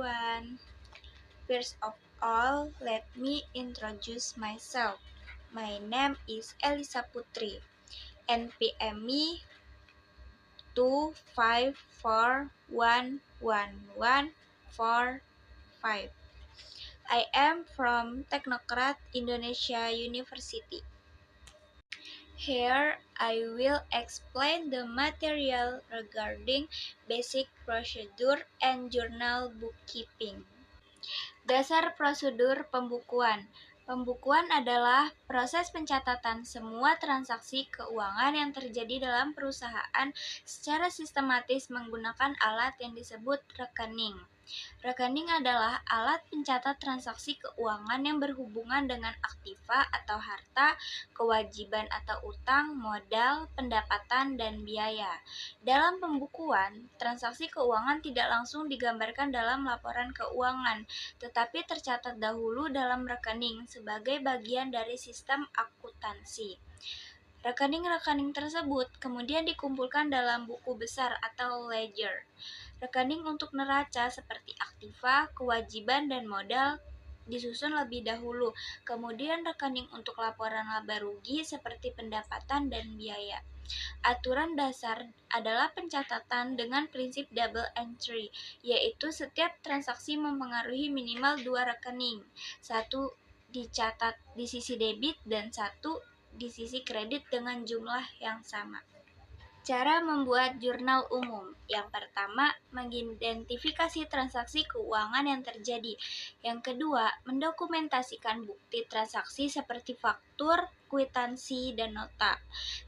everyone. First of all, let me introduce myself. My name is Elisa Putri. NPM-me 254111145. I am from Teknokrat Indonesia University. Here, I will explain the material regarding basic procedure and journal bookkeeping. Dasar prosedur pembukuan. Pembukuan adalah proses pencatatan semua transaksi keuangan yang terjadi dalam perusahaan secara sistematis menggunakan alat yang disebut rekening. Rekening adalah alat pencatat transaksi keuangan yang berhubungan dengan aktiva atau harta, kewajiban atau utang, modal, pendapatan, dan biaya. Dalam pembukuan, transaksi keuangan tidak langsung digambarkan dalam laporan keuangan, tetapi tercatat dahulu dalam rekening sebagai bagian dari sistem akuntansi. Rekening-rekening tersebut kemudian dikumpulkan dalam buku besar atau ledger. Rekening untuk neraca seperti aktiva, kewajiban, dan modal disusun lebih dahulu. Kemudian rekening untuk laporan laba rugi seperti pendapatan dan biaya. Aturan dasar adalah pencatatan dengan prinsip double entry, yaitu setiap transaksi mempengaruhi minimal 2 rekening. Satu dicatat di sisi debit dan satu di sisi kredit dengan jumlah yang sama. Cara membuat jurnal umum. Yang pertama, mengidentifikasi transaksi keuangan yang terjadi. Yang kedua, mendokumentasikan bukti transaksi seperti faktur, kwitansi, dan nota.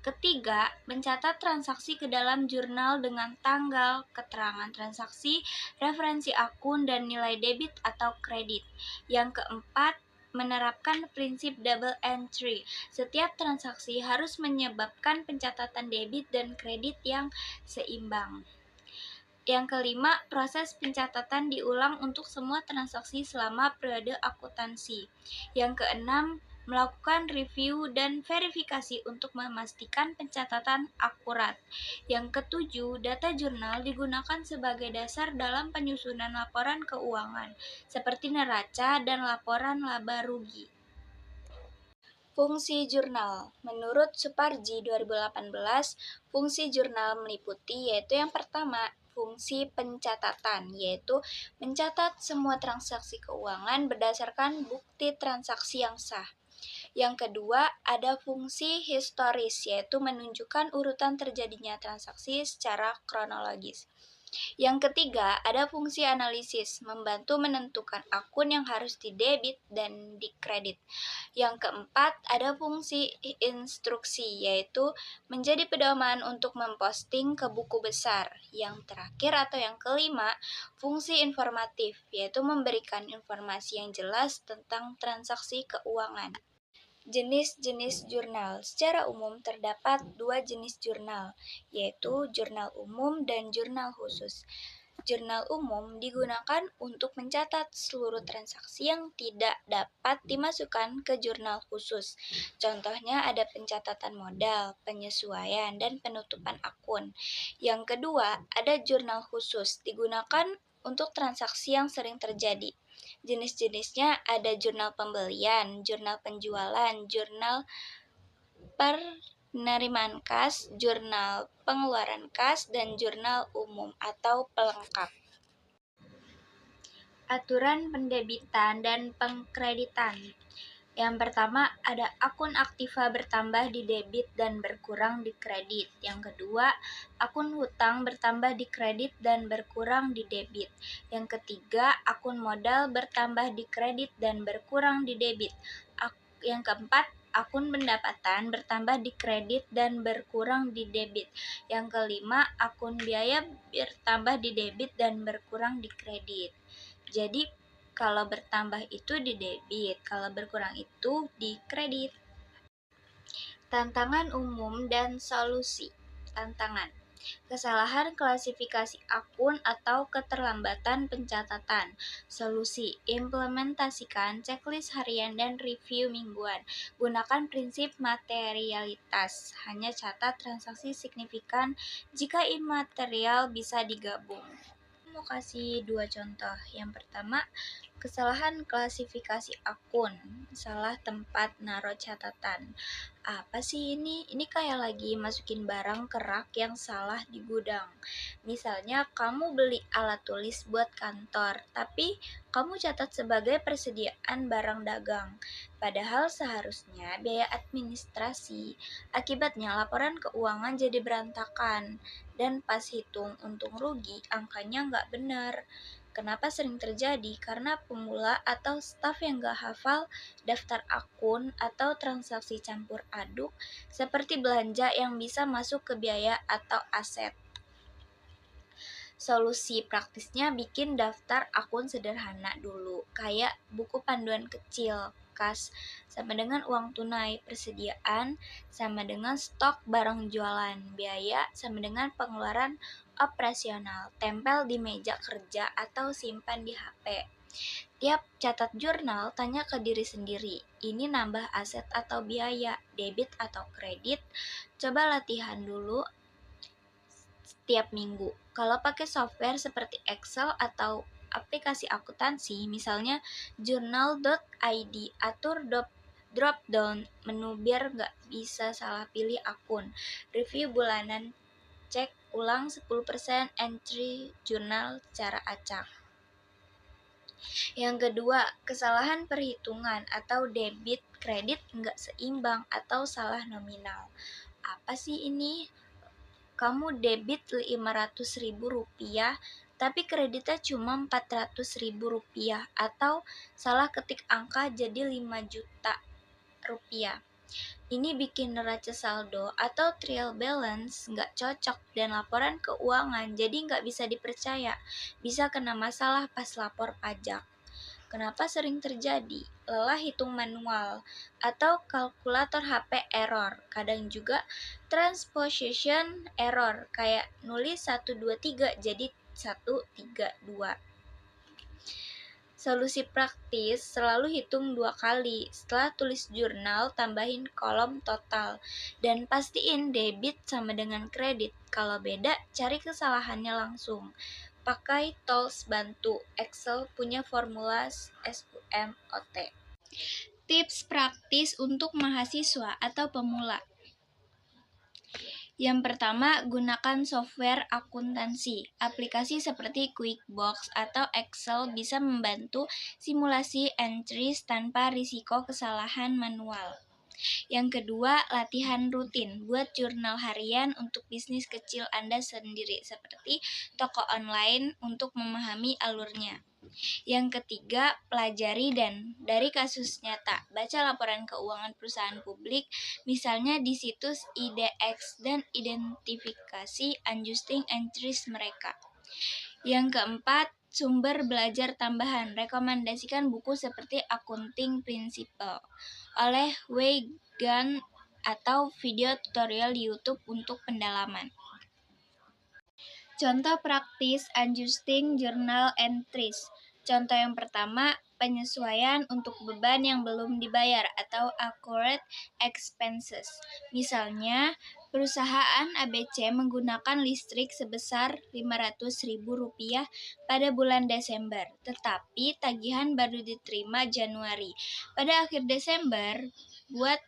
Ketiga, mencatat transaksi ke dalam jurnal dengan tanggal, keterangan transaksi, referensi akun, dan nilai debit atau kredit. Yang keempat, menerapkan prinsip double entry. Setiap transaksi harus menyebabkan pencatatan debit dan kredit yang seimbang. Yang kelima, proses pencatatan diulang untuk semua transaksi selama periode akuntansi. Yang keenam, melakukan review dan verifikasi untuk memastikan pencatatan akurat. Yang ketujuh, data jurnal digunakan sebagai dasar dalam penyusunan laporan keuangan, seperti neraca dan laporan laba rugi. Fungsi jurnal. Menurut Suparji 2018, fungsi jurnal meliputi yaitu yang pertama, fungsi pencatatan, yaitu mencatat semua transaksi keuangan berdasarkan bukti transaksi yang sah. Yang kedua, ada fungsi historis, yaitu menunjukkan urutan terjadinya transaksi secara kronologis. Yang ketiga, ada fungsi analisis, membantu menentukan akun yang harus didebit dan dikredit. Yang keempat, ada fungsi instruksi, yaitu menjadi pedoman untuk memposting ke buku besar. Yang terakhir atau yang kelima, fungsi informatif, yaitu memberikan informasi yang jelas tentang transaksi keuangan. Jenis-jenis jurnal. Secara umum terdapat 2 jenis jurnal, yaitu jurnal umum dan jurnal khusus. Jurnal umum digunakan untuk mencatat seluruh transaksi yang tidak dapat dimasukkan ke jurnal khusus. Contohnya ada pencatatan modal, penyesuaian, dan penutupan akun. Yang kedua, ada jurnal khusus, digunakan untuk transaksi yang sering terjadi. Jenis-jenisnya ada jurnal pembelian, jurnal penjualan, jurnal penerimaan kas, jurnal pengeluaran kas, dan jurnal umum atau pelengkap. Aturan pendebitan dan pengkreditan. Yang pertama, ada akun aktiva bertambah di debit dan berkurang di kredit. Yang kedua, akun hutang bertambah di kredit dan berkurang di debit. Yang ketiga, akun modal bertambah di kredit dan berkurang di debit. Yang keempat, akun pendapatan bertambah di kredit dan berkurang di debit. Yang kelima, akun biaya bertambah di debit dan berkurang di kredit. Jadi, kalau bertambah itu di debit, kalau berkurang itu di kredit. Tantangan umum dan solusi. Tantangan. Kesalahan klasifikasi akun atau keterlambatan pencatatan. Solusi. Implementasikan checklist harian dan review mingguan. Gunakan prinsip materialitas. Hanya catat transaksi signifikan jika imaterial bisa digabung. mau kasih 2 contoh. Yang pertama, kesalahan klasifikasi akun, salah tempat naruh catatan. Apa sih ini? Ini kayak lagi masukin barang ke rak yang salah di gudang. Misalnya kamu beli alat tulis buat kantor, tapi kamu catat sebagai persediaan barang dagang. Padahal seharusnya biaya administrasi. Akibatnya laporan keuangan jadi berantakan. Dan pas hitung untung rugi, angkanya nggak benar. Kenapa sering terjadi? Karena pemula atau staf yang nggak hafal daftar akun atau transaksi campur aduk seperti belanja yang bisa masuk ke biaya atau aset. Solusi praktisnya bikin daftar akun sederhana dulu, kayak buku panduan kecil, kas sama dengan uang tunai, persediaan sama dengan stok barang jualan, biaya sama dengan pengeluaran operasional, tempel di meja kerja atau simpan di HP. Tiap catat jurnal, tanya ke diri sendiri, ini nambah aset atau biaya, debit atau kredit? Coba latihan dulu setiap minggu. Kalau pakai software seperti Excel atau aplikasi akuntansi, misalnya journal.id, atur drop down menu biar nggak bisa salah pilih akun. Review bulanan, cek ulang 10% entry jurnal secara acak. Yang kedua, kesalahan perhitungan atau debit kredit nggak seimbang atau salah nominal. Apa sih ini? Kamu debit Rp500.000, tapi kreditnya cuma Rp400.000 atau salah ketik angka jadi 5 juta rupiah. Ini bikin neraca saldo atau trial balance nggak cocok dan laporan keuangan jadi nggak bisa dipercaya. Bisa kena masalah pas lapor pajak. Kenapa sering terjadi? Lelah hitung manual atau kalkulator HP error. Kadang juga transposition error, kayak nulis 123 jadi 132. Solusi praktis, selalu hitung 2 kali. Setelah tulis jurnal, tambahin kolom total. Dan pastiin debit sama dengan kredit. Kalau beda, cari kesalahannya langsung. Pakai tools bantu. Excel punya formula SUMOT. Tips praktis untuk mahasiswa atau pemula. Yang pertama, gunakan software akuntansi. Aplikasi seperti QuickBooks atau Excel bisa membantu simulasi entries tanpa risiko kesalahan manual. Yang kedua, latihan rutin. Buat jurnal harian untuk bisnis kecil Anda sendiri, seperti toko online untuk memahami alurnya. Yang ketiga, pelajari dan dari kasus nyata. Baca laporan keuangan perusahaan publik, misalnya di situs IDX, dan identifikasi adjusting entries mereka. Yang keempat, sumber belajar tambahan. Rekomendasikan buku seperti Accounting Principle oleh Wei Gan atau video tutorial di YouTube untuk pendalaman. Contoh praktis adjusting journal entries. Contoh yang pertama, penyesuaian untuk beban yang belum dibayar atau accurate expenses. Misalnya, perusahaan ABC menggunakan listrik sebesar Rp500.000 pada bulan Desember, tetapi tagihan baru diterima Januari. Pada akhir Desember, buat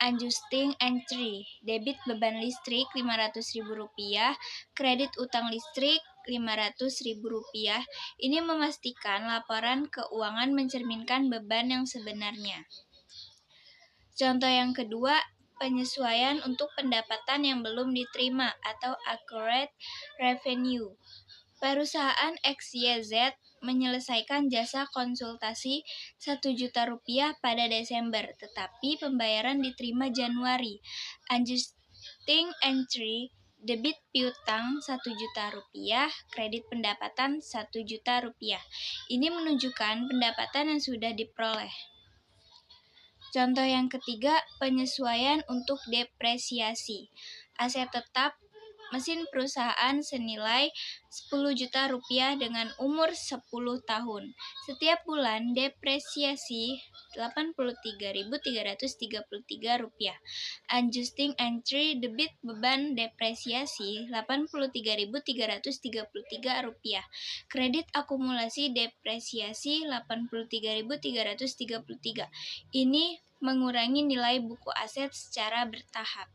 adjusting entry, debit beban listrik Rp500.000, kredit utang listrik Rp500.000. Ini memastikan laporan keuangan mencerminkan beban yang sebenarnya. Contoh yang kedua, penyesuaian untuk pendapatan yang belum diterima atau accurate revenue. Perusahaan XYZ menyelesaikan jasa konsultasi Rp1 juta pada Desember, tetapi pembayaran diterima Januari. Adjusting entry, debit piutang Rp1 juta, kredit pendapatan Rp1 juta. Ini menunjukkan pendapatan yang sudah diperoleh. Contoh yang ketiga, penyesuaian untuk depresiasi. Aset tetap mesin perusahaan senilai 10 juta rupiah dengan umur 10 tahun. Setiap bulan depresiasi Rp83.333. Adjusting entry debit beban depresiasi Rp83.333. Kredit akumulasi depresiasi Rp83.333. Ini mengurangi nilai buku aset secara bertahap.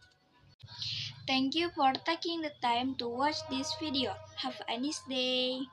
Thank you for taking the time to watch this video. Have a nice day.